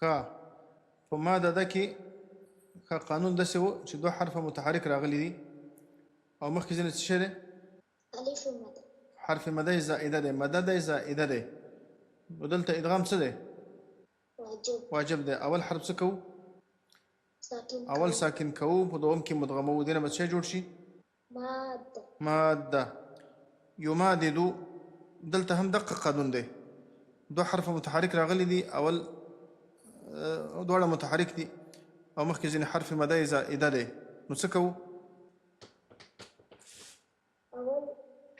ښه په ماده ده کې ښه قانون داسې و چې دوه حرفه متحرک راغلي دي او مخکې ځینې څه شی دی ألف مد حرف مده زائده دی مده دی زائده دی نو دلته ادغام څه دی واجب دی اول حرف څه کوو ساكن اول ساکن کوو په دوم کې مدغمو دینه به څه جوړ شي مادة ماده یماددو دلته هم دقه قانون دی دو حرف متحرک راغلي دي اول دواړه متحرک دي او مخکې ځینې حرف مده زائده دی نو څه کوو أول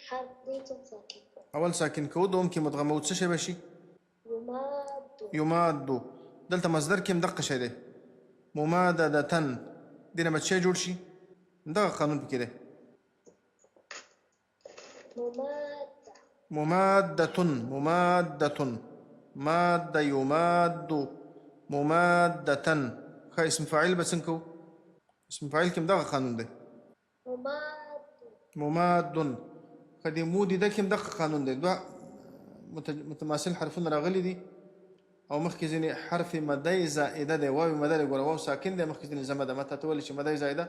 حرف دي ساكن اول ساکن کوو دوم کې مدغمو څه شی به شي يماد یمادو دلته مصدر کې هم دقه شی دی مماددتن دینه به څه جوړ شي دغه قانون پکې دی ممادة ممادة مادة يماد ممادة ښه اسم فاعل به څنګه کوو اسم فاعل کې هم دغه قانون دی مماد ښه د مودي ده کې هم دغه قانون دی دوه متماثل حرفونه راغلي دي او مخکې ځینې حرف مده زائده دی واو مده دی ګوره واو ساکن دی مخکې ځینې زمه ده ماته ته ولې چې مده زائده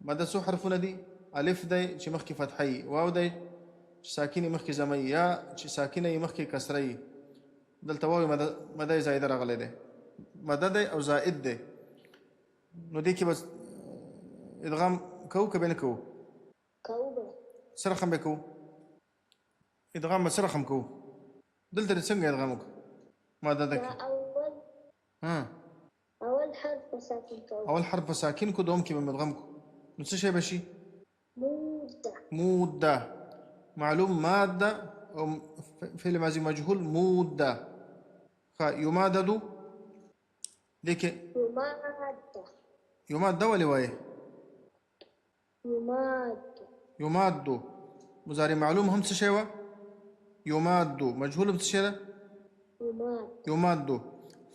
مده څو حرفونه دي الف دی چې مخکې فتحه وي واو دی چې ساکن یې مخکې زمه وي یا چې ساکنه یې مخکې کسره وي دلته واو مده زائده راغلی دی مده دی او زائد دی نو دې کې بس ادغام کوو که به نه کوو څه رقم به کوو ادغام به څه رقم کوو دلته دې څنګه ادغام وکړو ماده ده کې أول حرف ساكن كون اول حرف ساکن کو دوم کې به مدغم کو نو څه شی به شي مودة موده معلوم ماده او فعل ماضي مجهول موده يمادد دې کې يماد ولا وایي يماد مضارع معلوم هم څه شی و يماد مجهول څه شی ده يماد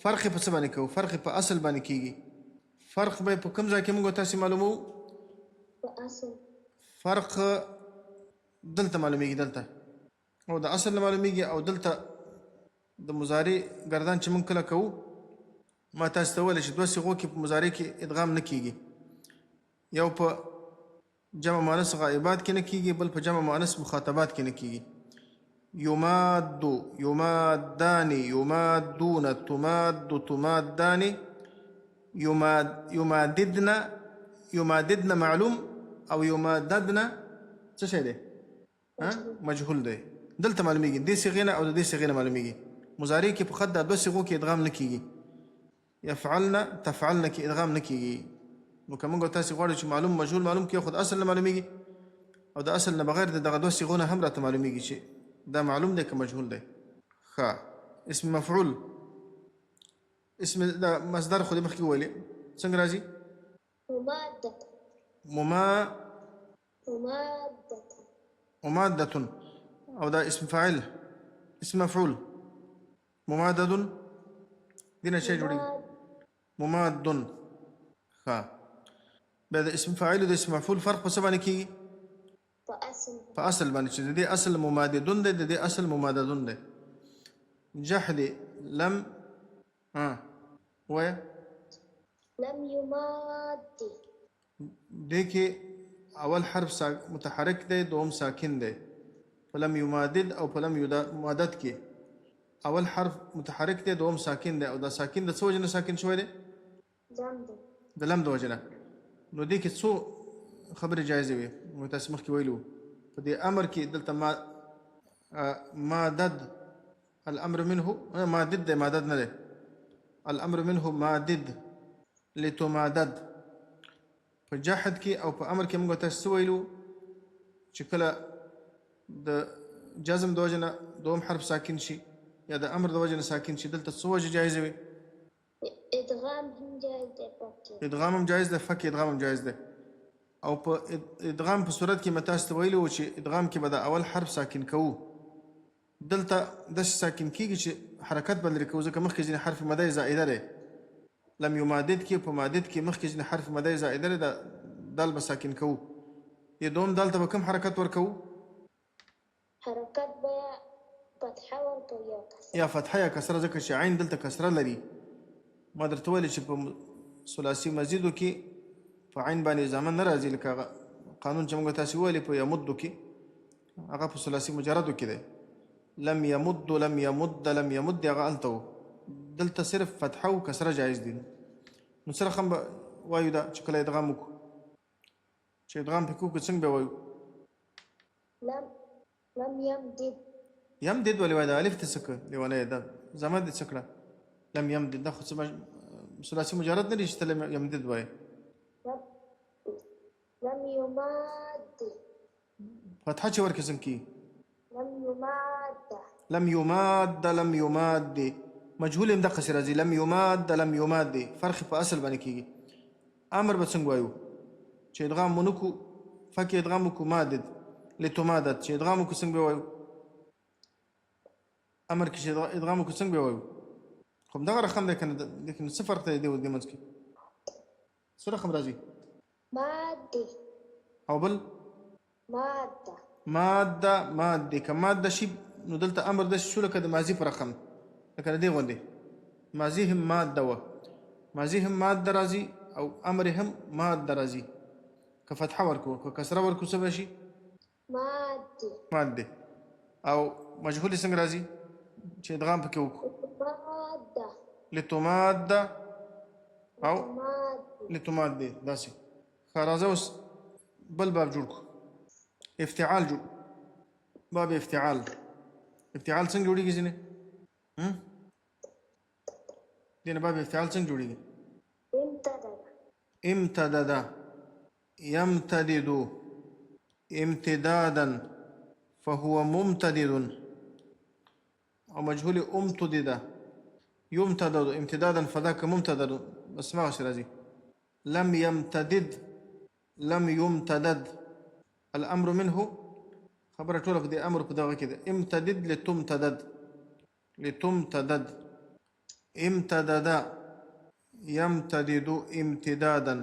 فرق په څه باندې کوو فرق په اصل باندې کیږي فرق به په کوم ځای کې موږ تاسو معلومو فرق دلته معلومیږي دلته او د اصل معلومیږي او دلته د مضارع گردان چې موږ کله کوو ما تاسو ته ویل چې دوه صيغو کې په مضارع کې ادغام نه کیږي یو په جمع مؤنث غائبات کې نه کیږي بل په جمع مؤنث مخاطبات کې نه کیږي يماد يمادان يمادون تماد تمادان يماددن معلوم او يماددن څه شی دی مجهول دی دلته معلومیږي دې صيغه نه او د دې صيغه نه معلومیږي مضارع کې په خط د دوه صيغو کې ادغام نه کیږي يفعلن تفعلن کې ادغام نه کیږي نو کومه تاسو غواړئ چې معلوم مجهول معلوم کې خود اصل نه معلومیږي او د اصل نه بغیر دغه دوه صيغو نه هم راته معلومیږي چې دا معلوم دی که مجهول دی ښه اسم مفعول اسم دا مصدر خو دې مخکې وویلې څنګه راځي ممادة او دا اسم فاعل اسم مفعول ممادد دینه شی جوړي مماد ښه بیا د اسم فاعل او د اسم مفعول فرق په څه باندې کیږي په اصل باندې چې د دې اصل مماددون دی د دې اصل مماددون دی جحد لم ویا لم يماد دې کې اول حرف متحرک دی دوم ساکن دی فلم یمادد او فلم یمادد کې اول حرف متحرک دی دوم ساکن دی او دا ساکن د څه وجه نه ساکن شوی دی د لم د وجه نه نو دې کې څو خبرې جایزې وي موږ تاسو مخکې ویلو په دې امر کې دلته مادد الامر منه مادد دی مادد نه دی الامر منه مادد لتمادد په جحد کې او په امر کې موږ تاسو ویلو چې کله د جزم د وجه نه دوم حرف ساکن شي یا د امر د وجه نه ساکن شي دلته څو وجه جایزې وي ادغام هم جایز دی ادغام هم جایز دی فک ادغام هم جایز دی او په ادغام په صورت کې متاسو ته ویلو چې ادغام کې به د اول حرف ساکن کوو دلته داسې ساکن کیږي چې حرکت به لرې کوو ځکه مخکې ځینې حرف مده زائده دی لم یمادد کې په مادد کې مخکې ځینې حرف مده زائده دی دال به ساکن کوو یا دوم دال ته به کوم حرکت ورکوو حرکت به فتحه ورکوو یا فتحه یا کسره ځکه چې عین دلته کسره لري ما درته ویلي چې په ثلاثي مزیدو کې په عین باندې زامن نه راځي، لکه هغه قانون چې موږ تاسې ویلي په یمدو کې هغه په ثلاثي مجردو کې دی. لم يمد لم يمد لم يمد هغه هلته و، دلته صرف فتحه او کسره جایز دي. نو سره هم به وایو دا چې کله ادغام وکړو، چې ادغام پکې وکړو څنګه به وایو؟ لم يمدد. يمدد ولې وایي؟ دا الف ته څه کړه لیونی، دا زمد دې څه کړه؟ لم يمدد دا خو ثلاثي مجرد نه دي چې ته لم يمدد وایي. لم يماد. فتحه چې ورکړې څنګه کېږي؟ لم يماد. لم يماد لم يماد دي مجهول هم دقه راځي. لم يماد لم يماد دي فرق په اصل باندې کېږي. امر به څنګه وایو چې ادغام ونکو فکې ادغام وکړو مادد لتمادد، چې ادغام وکړو څنګه به وایو؟ امر کې چې ادغام وکړو څنګه به وایو؟ خو همدغه رقم دی که نه؟ لیکن څه فرق دی دې منځ کې؟ څه رقم راځي؟ مادي او بل ماده. ماده ماده که ماده شي نو دلته امر د شو لکه د ماضي په رقم، لکه د دې غوندې ماضي هم ماده وه، ماضي هم ماده راځي او امر هم ماده راځي. که فتحه ورکو که کسره ورکو څه به شي؟ مادي ماده. او مجهول څنګه راځي چې ادغام پکې وکړو؟ ماده لتماده او مادي. لتماده داسې. ښه راځه اوس بل باب جوړ کړو، افتعال جوړ. باب افتعال. افتعال څنګه جوړیږي ځینې؟ دې نه باب افتعال څنګه جوړیږي؟ امتدد يمتدد امتدادا فهو ممتدد، او مجهول امتدد يمتدد امتدادا فذاك ممتدد. بس ما غش راځي. لم يمتدد لم يمتدد الامر منه خبره ټوله په دې امر په دغه کې ده. امتدد لتمتدد لتمتدد امتدد يمتدد امتدادا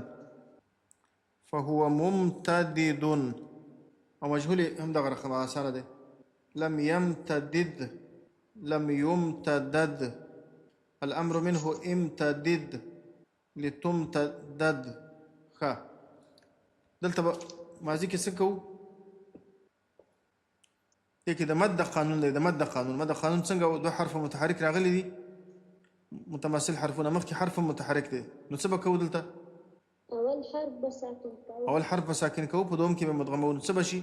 فهو ممتدد، او مجهول هم دغه رقم اسانه ده. لم يمتدد لم يمتدد الامر منه امتدد لتمتدد. ښه دلته به ماضي کې څه کوو؟ دې کې د مد قانون دی. د مد قانون، مد قانون څنګه؟ دوه حرف متحرک راغلي دي متماثل حرفونه، مخکې حرف متحرک دی، نو څه به کوو دلته؟ اول حرف به ساکن کوو. اول حرف به ساکن کوو، په دوم کې به مدغمو، نو څه به شي؟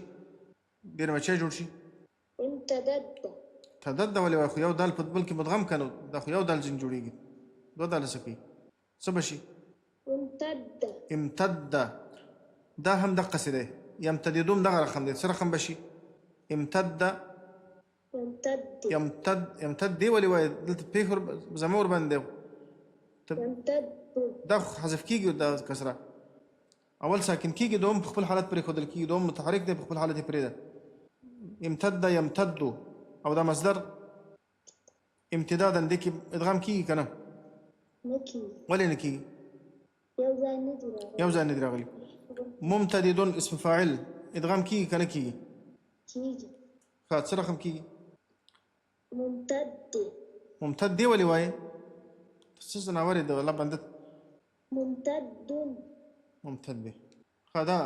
ډېر بچی جوړ شي. امتدد تدد ولې وایي؟ خو یو دال په بل کې مدغم کنو، دا خو یو دال ځین جوړېږي، دوه داله څه کوي؟ څه به شي؟ امتد امتد. دا هم دقسې دی. یمتددوم دغه رقم دی. څه رقم به شي؟ امتد يمتد يمتد يمتد دی ولې وایي؟ دلته پېښ زمور باندې يمتد. دا حذف کېږي، دا کسره اول ساکن کېږي، دوم په خپل حالت پرېښودل کېږي، دوم متحرک دی په خپل حالت یې پرېږده. امتد يمتد، او دا مصدر امتدادا دې کې ادغام کېږي که نه؟ نه کېږي. ولې نه کېږي؟ یو ځای نه دي راغلي. یو ځای نه دي راغلي. ممتددون اسم فاعل ادغام کېږي که نه کېږي؟ کېږي. ښه څه رقم کېږي؟ ممتد ممتد دی ولې وایي؟ څه ځناور دی الله بنده؟ ممتد ممتد دی. ښه دا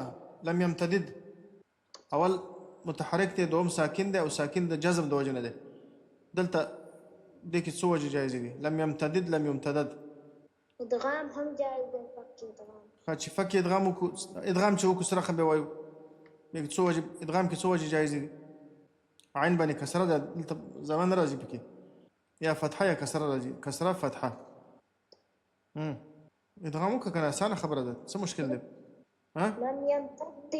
لم يمتدد اول متحرک دی، دوم ساکن دی، او ساکن د جزم د وجې نه دی. دلته دې کې څو وجې جایزې دي؟ لم يمتدد لم يمتدد. ادغام هم جایز دی. فک ادغام. ښه چې فک ادغام وکړو، ادغام چې وکړو څه رقم به وایو؟ دې کې څو وجې ادغام کې څو وجې جایزې دي؟ عین باندې کسره ده، دلته زمان نه راځي پکې، یا فتحه یا کسره راځي. کسره فتحه. ادغام وکړه که نه؟ اسانه خبره ده، څه مشکل دی؟ لم يمتد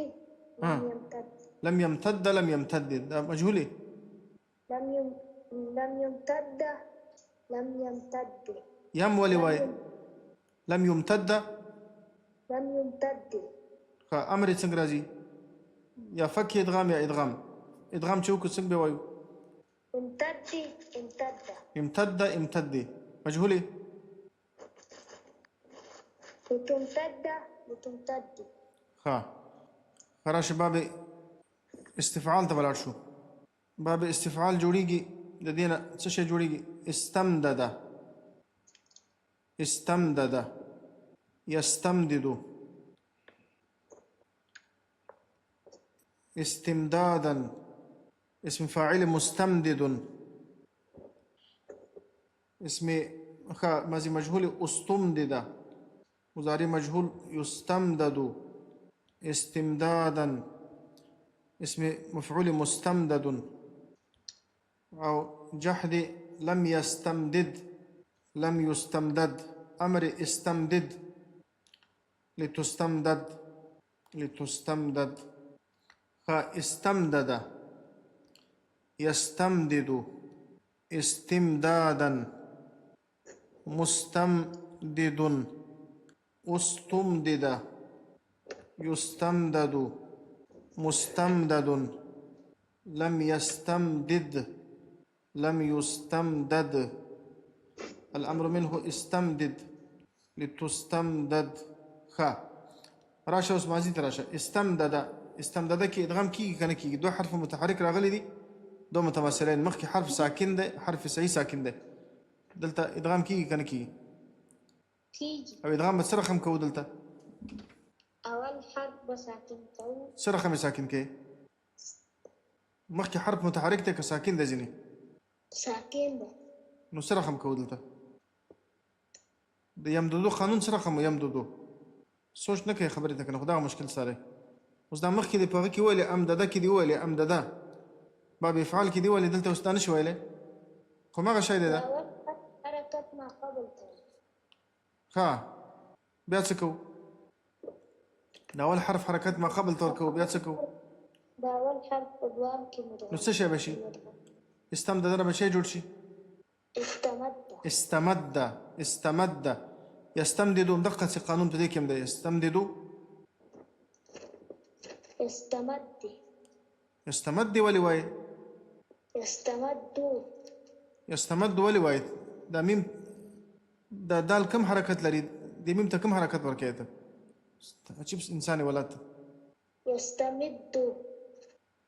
لم يمتد لم يمتد لم يمتد دا مجهولي. لم يمتد لم يمتد. يم ولي واي؟ لم يمتد لم يمتد. امر څنګه راځي؟ یا فك ادغام یا ادغام. ادغام چې وکړو څنګه به وایو؟ امتد امتد امتد امتد مجهولي. لتمتد لتمتد. خراش باب استفعال ته ولاړ شو. باب استفعال جوړیږي د دې نه څه شی جوړیږي؟ استمدد. استمدد يستمدد استمدادا اسم فاعل مستمدد اسم ماضي مجهول استمدد مضارع مجهول يستمدد استمدادا اسم مفعول مستمدد أو جحد لم يستمدد لم يستمدد أمر استمدد لتستمدد لتستمدد فاستمدد يستمدد استمدادا مستمدد استمدد يستمدد مستمدد لم يستمدد لم يستمدد الأمر منه استمدد لتستمدد راشا وسمازي تراشا استمدد استمدد كي ادغام كي كان كي دو حرف متحرك راغلي دي دو متماثلين مخي حرف ساكن ده حرف سعي ساكن ده دلتا ادغام كي كان كي كيجي او ادغام بسرخم كو دلتا أول حرف بساكن كو سرخم ساكن كي مخي حرف متحرك ده كساكن ده زيني ساكن ده نو سرخم كو دلتا ده يمددو قانون سرخم يمددو سوچ نه کوي خبرې ته کنه خدا مشکل سره اوس دا مخ کې دی په کې ویلې امدده کې دی ویلې امدده باب افعال کې دی ویلې دلته اوس نه شویلې خو ما شي دی دا أول حركة ما قبل كو ها بیا څه کو دا اول حرف حرکت ما قبل تور کو بیا څه کو ده أول حرف أدوام كي مدغم نو څه شی بشي استمدد نه بشي جوړ شي استمد استمد استمد يستمدد مدقة قانون تدي كم ده يستمدد استمد يستمد ولي واي يستمد يستمد ولي واي دا ميم دا دال كم حركات لري دي ميم تا كم حركات وركيته عجيب انساني ولات يستمد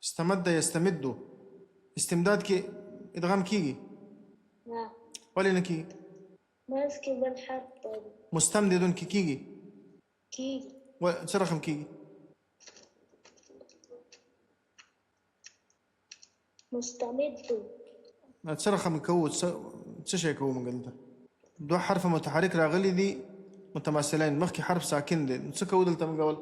استمد يستمد استمداد كي ادغام كيجي نعم ولي نكي ماسك بالحرف مستمدد كي كيجي كيجي وسرخم كيجي مستمد سرخم كو تشي كو من قلته دو حرف متحرك راغلي دي متماثلين مخكي حرف ساكن دي نسكو دلته من قبل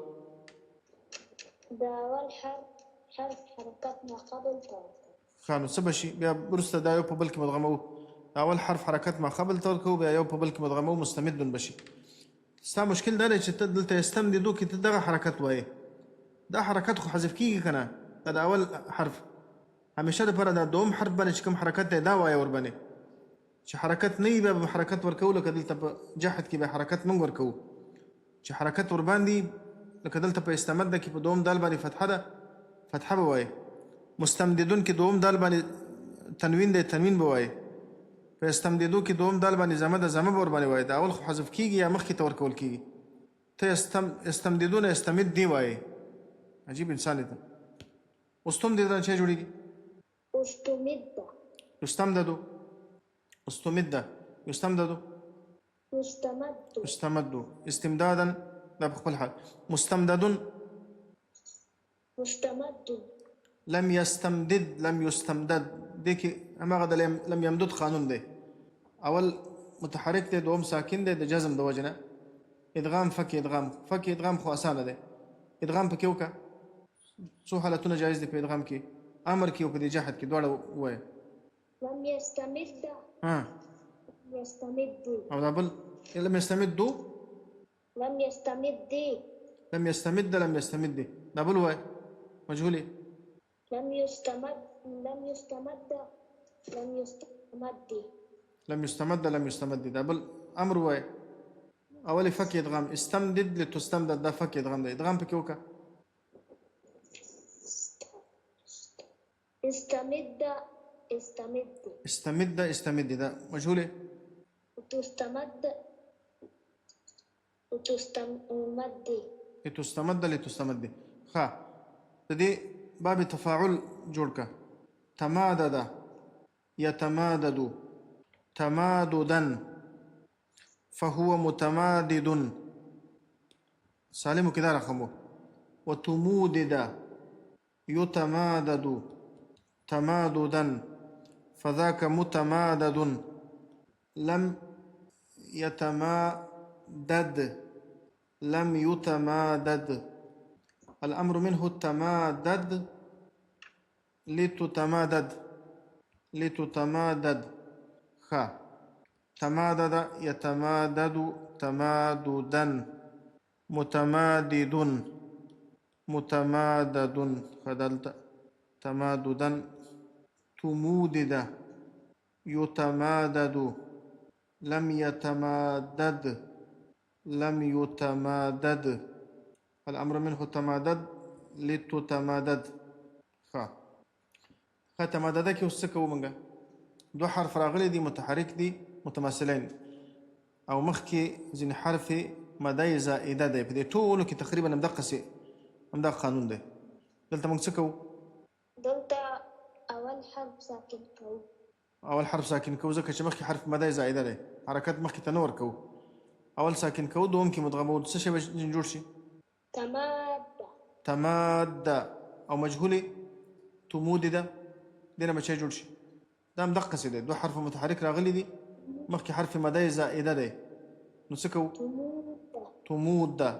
ده أول حرف حركات ما قبل كو خانو سبشي بیا برسته دا یو په بل کې مدغمو اول حرف حرکت ما قبل ترکو بیا یو په بل کې مدغمو مستمد بشي ستا مشکل دا دی چې ته دلته استمددو کې ته دغه حرکت وایې دا حرکت خو حذف کیږي کنه دا اول حرف همیشه لپاره دا دوم حرف باندې چې کوم حرکت دی دا وایې ور باندې چې حرکت نه وي بیا به حرکت ورکو لکه دلته په جحد کې به حرکت موږ ورکو چې حرکت ور باندې لکه دلته په استمد کې په دوم دال باندې فتحه ده فتحه به وایې مستمددون کې دوم دال باندې تنوین دی تنوین به وایي په استمددو کې دوم دال باندې زمه د زمه ور باندې وایي دا اول خو حذف کیږي یا مخکې ته ورکول کیږي ته استمددون استمد دی وایي عجیب انسان دی استمدد چې جوړیږي استمد يستمدد استمد يستمدد يستمد يستمد استمدادا لا بخبل حال مستمدد مستمد لم يستمدد لم يستمدد ديك اما غدا لم يمدد قانون ده اول متحرك ده دوم ساكن ده جزم ده وجنه ادغام فك ادغام خو اسانه ده ادغام پکې وکا څو حالتونه جایز دي په ادغام کې امر کې او په جهاد کې دواړه وای لم يستمد ها يستمد او دا بل لم يستمد لم يستمد لم يستمد دا بل وای مجهولي لم يستمد لم يستمد لم يستمد لم يستمد دا بل امر وای اول فك ادغام استمدد لتستمدد دا فك ادغام ده ادغام پکې وکا استمد استمد ده مجهولي وتستمد لتستمد خا دې باب تفاعل جوړ کا تمادد يتمادد تماددا فهو متمادد سالم كده رقمه وتمودد يتمادد تماددا فذاك متمادد لم يتمادد لم يتمادد الأمر منه التمادد لتتمادد خا تمادد يتمادد تماددا متمادد خدلت تماددا تمودد يتمادد لم يتمادد الأمر منه تمادد لتتمادد خا تمادد كي وسكو منغا دو حرف راغلي دي متحرك دي متماثلين او مخكي زين حرف مداي زائده ده بدي طول كي تقريبا مدق قانون ده دلتا منسكو دلتا أول حرف ساكن كو اول حرف ساكن كو زكا مخكي حرف مداي زائده ده حركات مخكي تنور كو اول ساكن كو دوم كي مدغمو سشي باش نجورشي تماد او مجهولي تمودد دينا ما جورشي دام دقه سيده دو حرف متحرك راغلي دي مخكي حرف مداي زائده ده نسكو تمود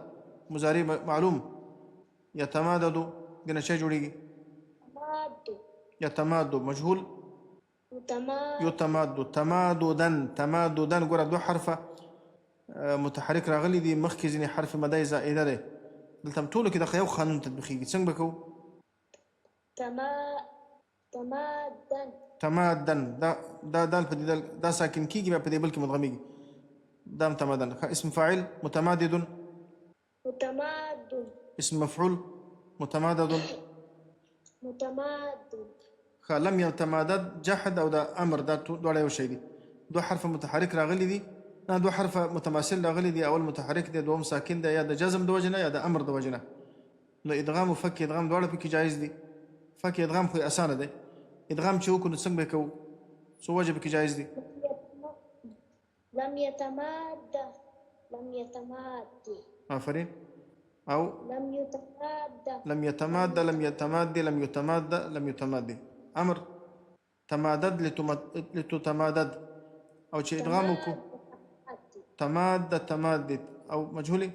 مزاري معلوم يتمادد دينا شي جوريجي يتماد مجهول يتماد تماددا قرا دو حرف متحرك راغلي دي مخكي زيني حرف مداي زائده ده دلتم طول كده خيو قانون تطبيقي سنگ بكو تمادا دا دال بدي دا ساكن كيجي بدي بلكي مدغميجي دام تمادا اسم فاعل متمادد اسم مفعول متمادد لم يتمادد جحد او دا امر دا دو عليه شيء دي دو حرف متحرك راغلي دي دو حرف متماثل راغلي دي اول متحرك دي دوم ساكن ده يا دا جزم دو وجنا يا دا امر دو وجنا نو ادغام وفك ادغام دو بك جائز دي فك ادغام خو اسانه ده ادغام شو كنت سنگ بكو سو وجه بك جائز دي لم يتماد آفرين او لم يتماد امر تمادد لتتمادد او شيء ادغامك تمادد او مجهولي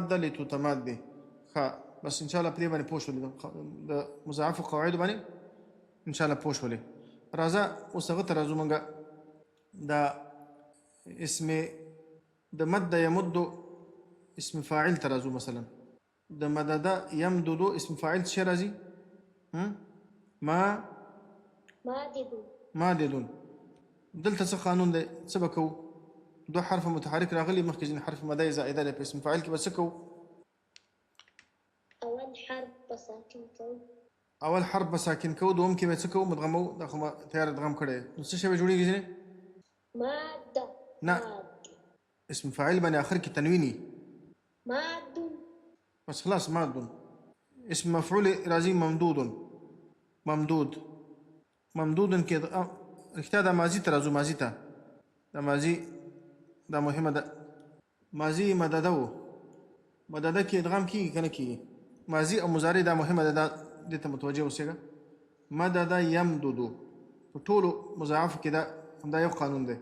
لتتماد خا بس ان شاء الله بدي بني بوش ده مضاعف قواعد بني ان شاء الله بوش ولي رازا وسغت رازو منغا دا اسم دا مد يمد اسم فاعل ترازو مثلا دا مدد يمدد اسم فاعل شرازي مادد دلتا قانون ده سبكو دو حرف متحرك راغلي مخكي حرف مداي زائده ده اسم فاعل كي بسكو اول حرف بساكن كو دوم كي بسكو مدغمو دخما تيار دغم كره نص شي بجوري جيني نا اسم فاعل بني اخر كي تنويني بس خلاص ماد اسم مفعول رازي ممدود كده اختاد ماضي ترازو ماضي تا دا ماضي دا مهمه ده ماضي مدده كي ادغام كي کنه كي ماضي او مضارع دا مهمه ده دته متوجه اوسېګه مدد يمدد ټول مضاعف كده همدا یو قانون ده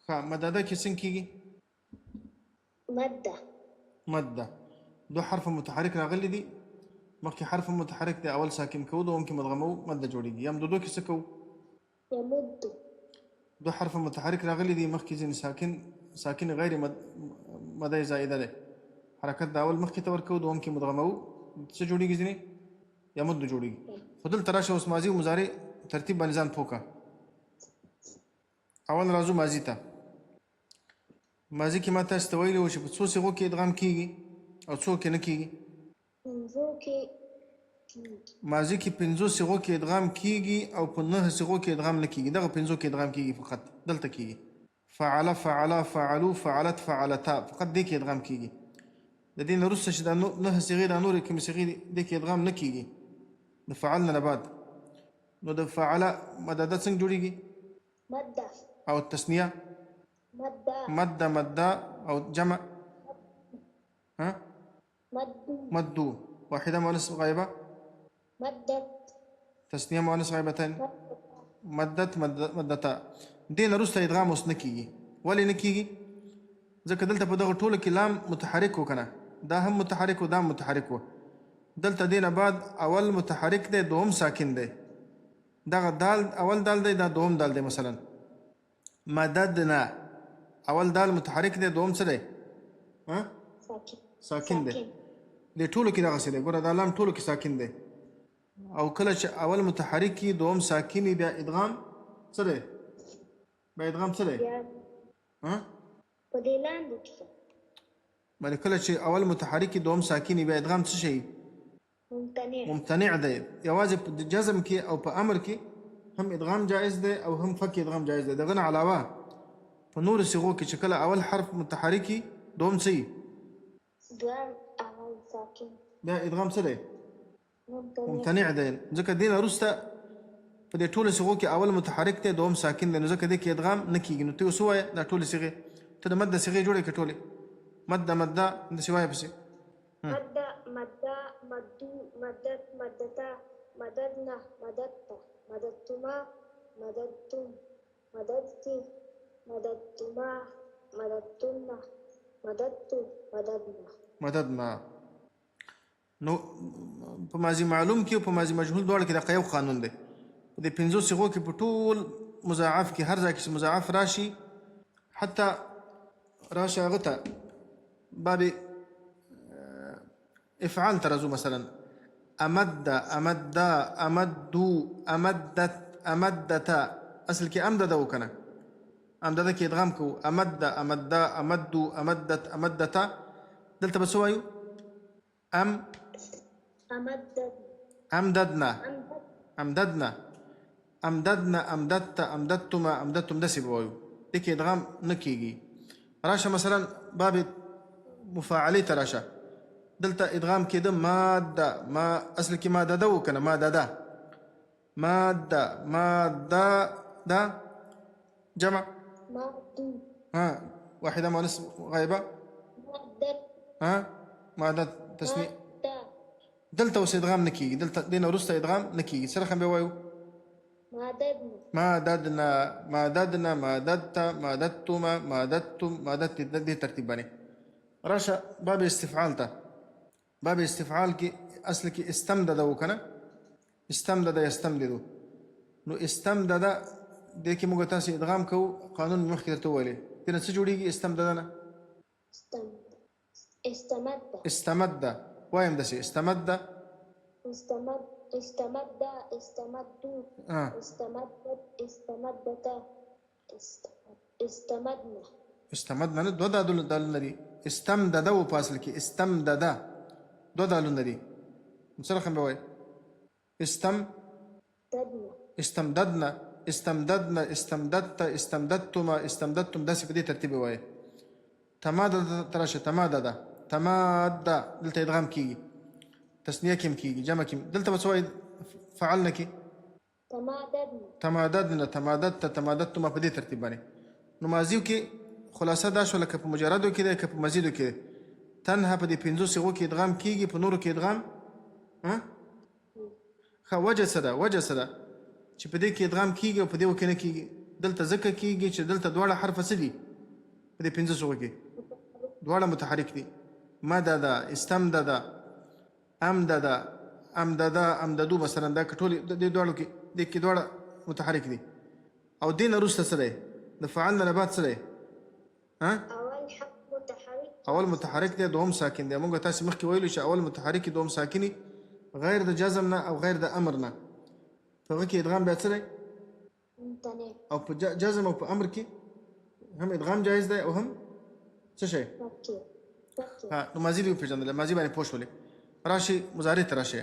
مدده كي څنګه کیږي مده دو حرف متحرك راغلي دي مخکې حرف متحرك دی اول ساکن کو دوم کې مدغمو مده جوړیږي يمددو کې څه کو دو حرف متحرك راغلي دي مخکې ځین ساکن غیر مده زائده ده حرکت دا اول مخکې تور کو دوم کې مدغمو څه جوړیږي ځینې يمد جوړیږي خدل تراشه اوس ماضي او مضارع ترتیب باندې ځان پوکا اول راځو ماضي ته ماضي کې ماته استویل او چې په څو صيغو کې ادغام کیږي او څو کې نه کیږي ماضي کې 5 صيغو کې ادغام کیږي او په 9 صيغو کې ادغام نه کیږي دغه 5 کې ادغام کیږي فقط دلته کیږي فعل فعلوا فعلت فعلتا فقط دې کې ادغام کیږي د دې نورسته چې د 9 صيغې د نور کې صيغې دې کې ادغام نه کیږي د فعلنا نه بعد نو د فعل مدده څنګه جوړیږي مدة او تسنیه مدة مده او جمع ها مد مدو واحده مؤنث غائبه مدت تسنیه مؤنث غائبتين مدتا دین وروسته ادغام اوس نه کیږي ولې نه کیږي ځکه دلته په دغه ټولو کې لام متحرک وکنه دا هم متحرک و دا هم متحرک و دلته دینه بعد اول متحرک دی دوم ساکن دی دغه دال اول دال دی دا دوم دال دی مثلا مددنا اول دال متحرک دی دوم څه دی ها ساکن دی د ټولو کې دغه څه دی ګوره دا لام ټولو کې ساکن دی او کله چې اول متحرک کی دوم ساکنی بیا ادغام څه دی بیا ادغام څه دی ها په دې لاندې کې باندې کله چې اول متحرک کی دوم ساکنی بیا ادغام څه شي ممتنع دی یوازې په جزم کې او په امر کې هم ادغام جائز دی او هم فک ادغام جائز دی دغه نه علاوه په نور صيغو کې چې کله اول حرف متحرکی دوم څه دوام اول ساکن بیا ادغام څه دی ممتنع دی ځکه دین وروسته په دې ټولو صيغو کې اول متحرک دی دوم ساکن دی نو ځکه دې کې ادغام نه کیږي نو ته اوس وایه دا ټولې صيغې ته د مد صيغې جوړې کړې ټولې مد داسې وایه پسې مدة مدو مدت مدتا مددنا مددت مددتما مددتم مددتي مددتما مددتنا مددت مددنا نو په ماضي معلوم کې او په ماضي مجهول دواړو کې د یو قانون دی په دې پنځو صيغو کې په ټول مضاعف کې هر ځای کې مضاعف راشي حتی راشي هغه ته باب افعال ترزو مثلا امد امدو امدتا اصل کې امدد وکنه امدد کې ادغام کو امدو امدتا دلته بس وایو امددنا امددتم داسې به وایو دې کې ادغام نه کیږي راشه مثلا باب مفاعلې ته راشه دلته ادغام کېده ماده ما اصل کې ماده ده وکنه ماده دا جمع ها واحده مؤنث غائبه ها ماده تسنیه دلته اوس ادغام نه کیږي دلته دین وروسته ادغام نه کیږي سره هم به وایو مددنا مددت مددتما مددتم مددت دې ترتیب باندې راشه باب استفعال ته باب استفعال کې اصل کې استمدد وکنه استمدد یستمدد نو استمدد دې کې موږ تاسو ادغام کوو قانون مخکې ته ویلې دنه څه جوړیږي استمددنا استمد وایم دسي استمدد استمدتا استمدنا نه دوه دالونه دي استمدد او فاصل کې استمدد دوه دالونه دي سره هم به وای استمددنا استمددتم داسې په دې ترتیب وای تمادد تراشه تمادد دلته ادغام کیږي تسنیه کې کیږي جمع کې دلته بس وای فعلنا کې تماددتم په دې ترتیب باندې نو ماضیو کې خلاصه دا شو لکه په مجردو کې ده که په مزیدو کې تنها په دې پنځو صيغو کې ادغام کیږي په نورو کې ادغام ها خو وجه څه ده چې په دې کې ادغام کیږي او په دې کې نه کیږي دلته ځکه کیږي چې دلته دواړه حرف څه دي په دې پنځو صيغو کې دواړه متحرک دي مدد استمدد امددو مثلا دا ټول د دواړو کې د کې دواړه متحرک دي او دین وروسته سره د فعلنا نه بعد سره ها اول متحرک دی دوم ساکن دی موږ تاسو مخکې ویلو چې اول متحرک دوم ساکني غیر د جزم نه او غیر د امر نه په کې ادغام بیا سره او په جزم او په امر کې هم ادغام جایز دی او هم څه شي ها نو ماضي دی په جندل ماضي باندې پوښولې راشي مضارع تراشه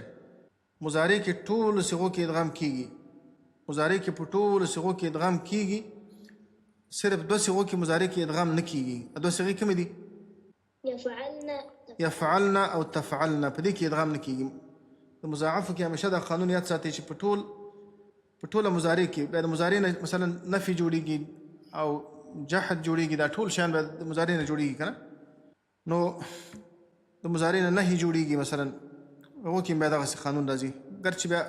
مضارع کې ټول صيغو کې ادغام کیږي مضارع کې په ټول صيغو کې ادغام کیږي صرف دو صيغو کې مضارع کې ادغام نه کیږي دو صيغې کوم دي يفعلنا او تفعلنا په دې کې ادغام نه کیږي د مضاعف کې همیشه دا قانون یاد ساتي چې په ټوله مضارع کې بیا د مضارع نه مثلا نفي جوړیږي او جحد جوړیږي، دا ټول شیان بیا د مضارع نه جوړیږي که نه. نو د مضارع نه نهي جوړیږي مثلا، هغو کې بیا دغسې قانون راځي. ګرچې بیا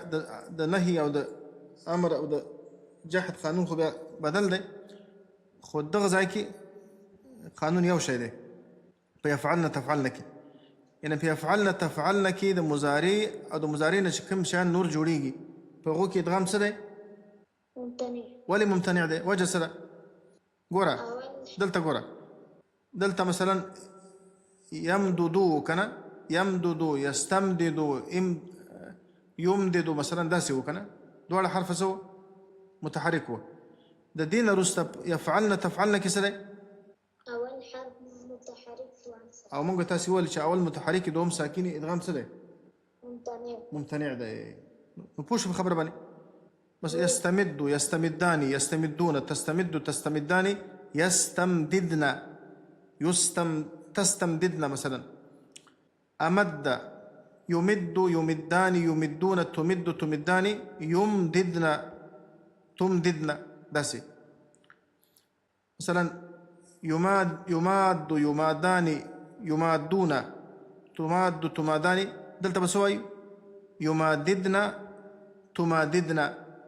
د نهي او د امر او د جحد قانون خو بیا بدل دی، خو دغه ځای کې قانون یو شی دی په یفعلن تفعلن کې. یعنې په یفعلن تفعلن کې د مضارع او د مضارع نه چې کوم شیان نور جوړیږي په هغو کې ادغام څه دی؟ ممتنع. ولې ممتنع دی؟ وجه څه ده؟ ګوره دلته ګوره، دلته مثلا یمددو که نه، یمددو، یستمددو، یمددو مثلا داسې و که نه، دواړه حرف څه و؟ متحرک و. د دې نه وروسته یفعلن تفعلن کې څه دی؟ اول حرف متحرک دوام او موږ تاسې وویل چې اول متحرک دوم ساکن ادغام څه دی؟ ممتنع. ممتنع دی. نو پوه شو په خبره باندې؟ بس یستمد، یستمدان، یستمدون، تستمد، تستمدان، یستمددن، تستمددن مثلا، امد، يمد، يمدان، يمدون، تمد، تمدان، يمددن، تمددن داسې. مثلا يماد، يماد، يمادان، يمادون، تماد، تمادان، دلته به څه وایو؟ يماددن، تماددن،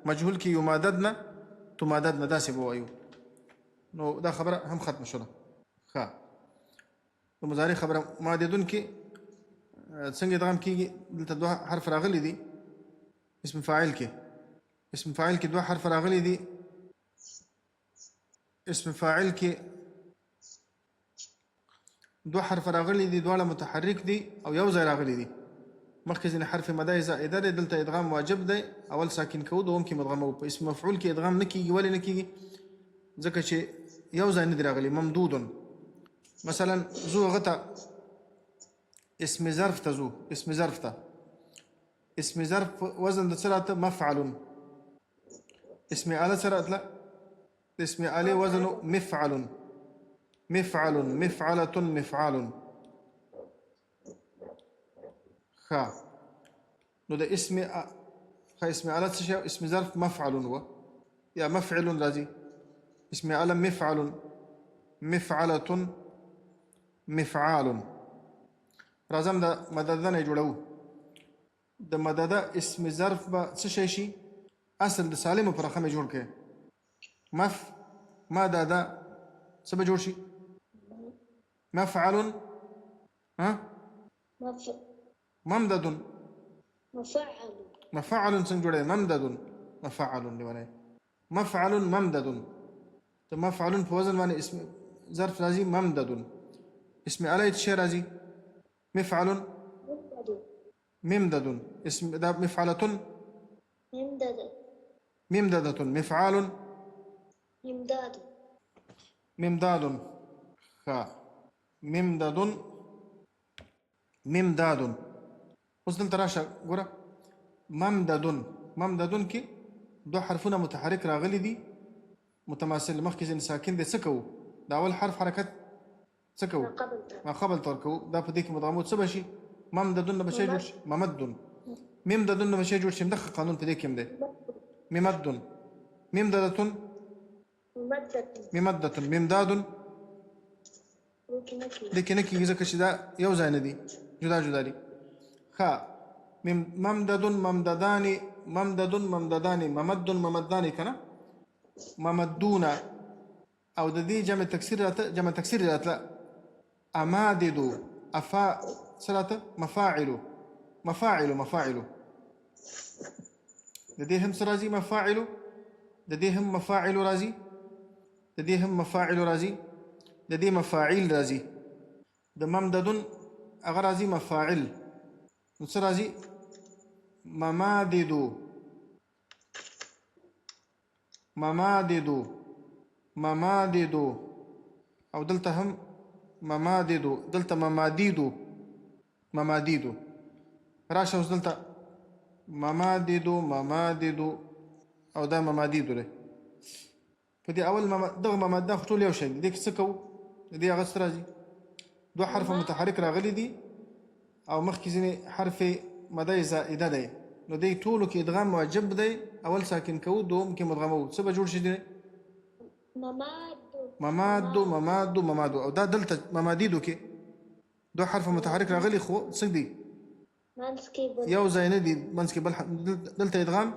مجهول کې يماددن، تماددن داسې به وایو. نو دا خبره هم ختمه شوله. ښه، د مضارع خبره ماددون کې څنګه ادغام کېږي؟ دلته دوه حرف راغلي دي اسم فاعل کې. اسم فاعل کې دوه حرف راغلي دي. اسم فاعل کې دوه حرف راغلي دي، دواړه متحرک دي او یو ځای راغلي دي. مخکې ځینې حرف مدای زائده دی، دلته ادغام واجب دی، اول ساکن کوو دوم کې مدغم وو. په اسم مفعول کې ادغام نه کېږي. ولې نه کېږي؟ ځکه چې یو ځای نه دی راغلی. ممدودن مثلا زو هغه ته اسم ظرف ته زو، اسم ظرف ته، اسم ظرف وزن د څه راته؟ مفعل. اسم آله څه راتله؟ اسم آله وزن مفعل، مفعل، مفعلة، مفعال. ښه، نو د اسم آله څه شی؟ اسم ظرف مفعل و یا مفعل راځي. اسم آله مفعل، مفعلة، مفعال. راځم د مدده نه جوړو. د مدده اسم ظرف به څه شی شي؟ اصل د سالم پر رقم جوړ کړي. مدده څه به جوړ شي؟ مفعل، ها، ممدد، مفعل. مفعل څنګه جوړه؟ ممدد، مفعل دیونه، مفعل ممدد. ته مفعل په وزن باندې اسم ظرف راځي ممدد. اسم آله څه راځي؟ مفعل ممدد. اسم دا مفعلة ممدد، ممددة، مفعال ممداد، ممداد. ښه، ممدد، ممداد. اوس دلته راشه ګوره، ممدد، ممدد کې دوه حرفونه متحرک راغلي دي متماثل. مخکې ځین ساکن دی، څه کوو؟ دا اول حرف حرکت څه کوو؟ ما قبل تور کوو. دا په دې کې مدغمو څه به شي؟ ممددون به شی جوړ شي، ممدون. ممددون به شی جوړ شي. دغه قانون په دې کې هم دی. ممدون، ممددة، ممدة، ممداد. لیکن نه کېږي ځکه چې دا یو ځای نه دي، جدا جدا دي. ښه، ممدد، ممددان، ممدد، ممددان، ممد، ممدان که نه، ممدون. او د دې جمع تکسیر راته، جمع تکسیر راته امادد، افا څه راته؟ مفاعل، مفاعل، مفاعل. د دې هم څه راځي؟ مفاعل. د دې هم مفاعل راځي، د دې هم مفاعل راځي، د دې مفاعیل راځي. د ممددون هغه راځي مفاعل. نو څه راځي؟ ممادد، ممادد، ممادد. او دلته هم ممادد، دلته ممادید، ممادید. راشه اوس دلته ممادد، ممادد، او دا ممادید دی. په دې اول دغه مماده خو ټول یو شی دی. دې کې څه کوو؟ د دې هغه څه راځي؟ دوه حرف متحرک راغلي دي او مخکې ځینې حرف مدای زائده دی نو دی ټولو کې ادغام واجب دی اول ساکن کوو دوم کې مدغمو څه به جوړ شي دی مماد ممادو او دا دلته ممادیدو کې دو حرف متحرک راغلي خو څه دي منځ کې بل یو ځای نه دي منځ کې بل دلته ادغام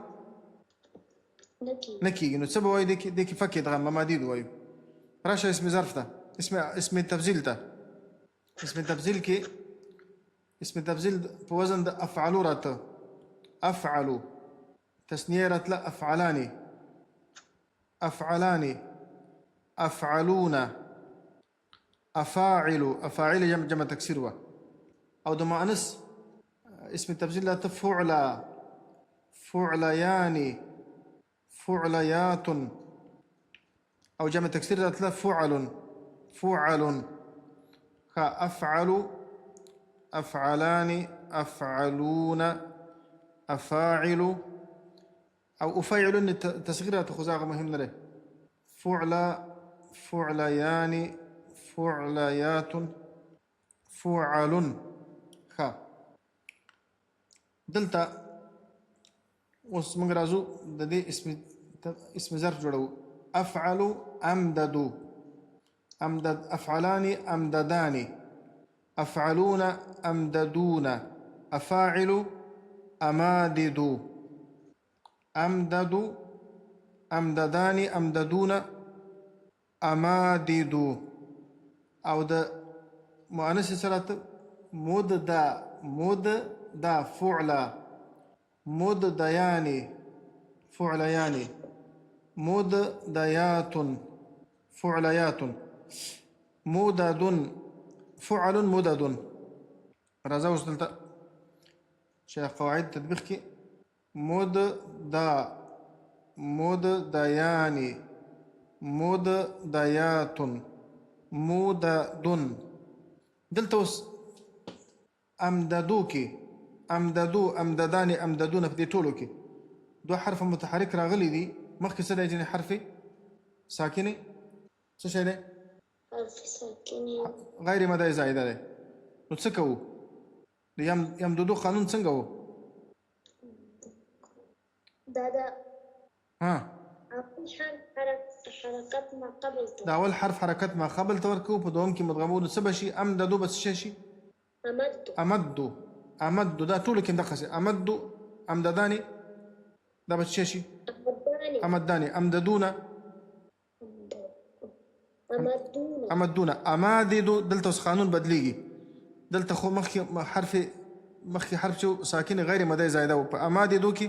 نکی نه کېږي نو څه به وایي دې کې فک ادغام ممادیدو وایو راشه اسم ظرف ته اسم تبذیل ته اسم تبذیل کې اسم تبذیل په وزن د افعلو راته افعلو تسنیه راتله افعلانی افعلانی افعلون افاعل افاعل جمع تكسير او د مؤنث اسم التبذير لا فعلا فعليان فعليات او جمع تكسير لا فعل فعل افعل افعلان افعلون افاعل او افاعل تصغيرها تخزاغ مهم له فعلا فعليان فعليات فعل خا دلتا اوس موږ راځو د دې اسم ظرف جوړو افعل امدد امدد افعلان امددان افعلون امددون افاعل امادد امدد امددان امددون امادد او د مؤنث سره مد فعلا مد دياني فعلياني مد ديات فعليات مدد فعل مدد رازا وصلت شيخ قواعد تطبيق كي مد دياني مد ديات موددن دلتوس امددوكي امددو امدداني امددون في دي طولوكي دو حرف متحرك راغلي دي مخكي سدا يجيني حرفي ساكني څه شي دی حرف ساکنی غیر مدای زائده دی نو څه کوو د یمددو قانون څنګه و دا ها حركات ما قبل دا اول حرف حرکت ما قبل تورکو په دوم کې مدغمو څه بشي امددو بس شي امدو دا ټول کې دغه څه امدو امدداني دا بس شي امداني امددون امدون اماددو دلته قانون بدليږي دلته خو مخکې حرف شو ساکن غیر مدای زائده او په اماددو کې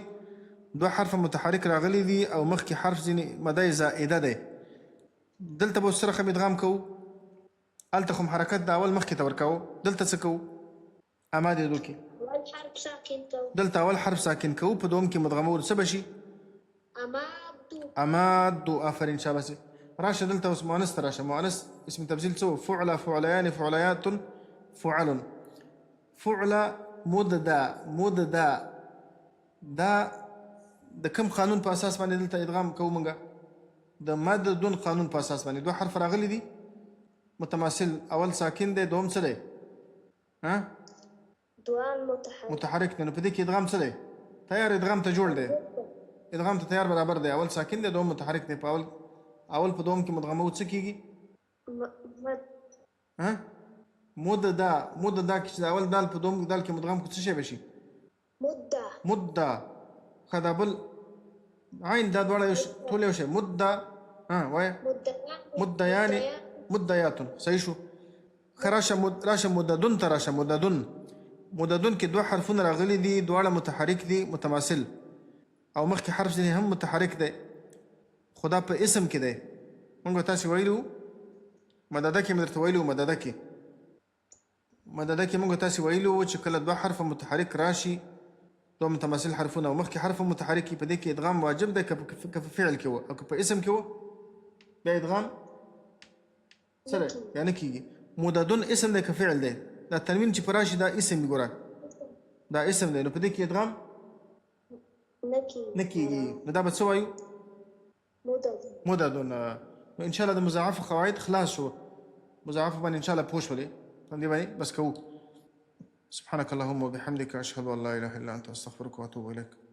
دو حرف متحرك راغلي دي او مخکې حرف ځینې مدای زائده دی دلته به سره ادغام کوو هلته خو حرکت د اول مخکې ته ورکوو دلته څه کوو اماددو کې دلته اول حرف ساکن کوو په دوم کې مدغمو څه بشي امادو آفرین شاباسي راشه دلته اوس مؤنث ته راشه مؤنث اسم تبذيل څه فعل فعليان فعليات فعل فعل مددا دا د کوم قانون په اساس باندې دلته ادغام کوو موږ د مد دون قانون په اساس باندې دوه حرف راغلي دي متماثل اول ساکن دی دوم څه دی ها دوام متحرك دی نو په دې کې ادغام څه دی تیار ادغام ته جوړ دی ادغام ته تیار برابر دی اول ساکن دی دوم متحرك دی په اول په دوم کې مدغمو څه کیږي ها مددا کې اول دال په دوم دال کې مدغم څه شي بشي مدة خدابل عين دا دوړه ټول یو شی مدة ها وای مديان مديات صحیح شو راشه مددن تراشه مددن کې دوه حرفونه راغلي دي دواړه متحرک دي متماثل او مخکې حرف ځینې هم متحرک دی خدا په اسم کې دی موږ تاسو ویلو مدده کې درته ویلو مدده کې موږ تاسو ویلو چې کله دوه حرف متحرک راشي دو متماثل حرفونه او مخکې حرف متحرک په دې کې ادغام واجب دی که په فعل کې او که په اسم کې و بیا ادغام سره یعنی کېږي مددن اسم دی که فعل دی دا تنوین چې په راشي دا اسم ګوره دا اسم دی نو په دې کې ادغام نه کېږي نو دا به څه وایو مددن نو ان شاء الله د مضاعف قواعد خلاص شو مضاعف باندې ان شاء الله پوه شولې باندې بس کوو سبحانك اللهم وبحمدك أشهد أن لا إله إلا أنت أستغفرك وأتوب إليك.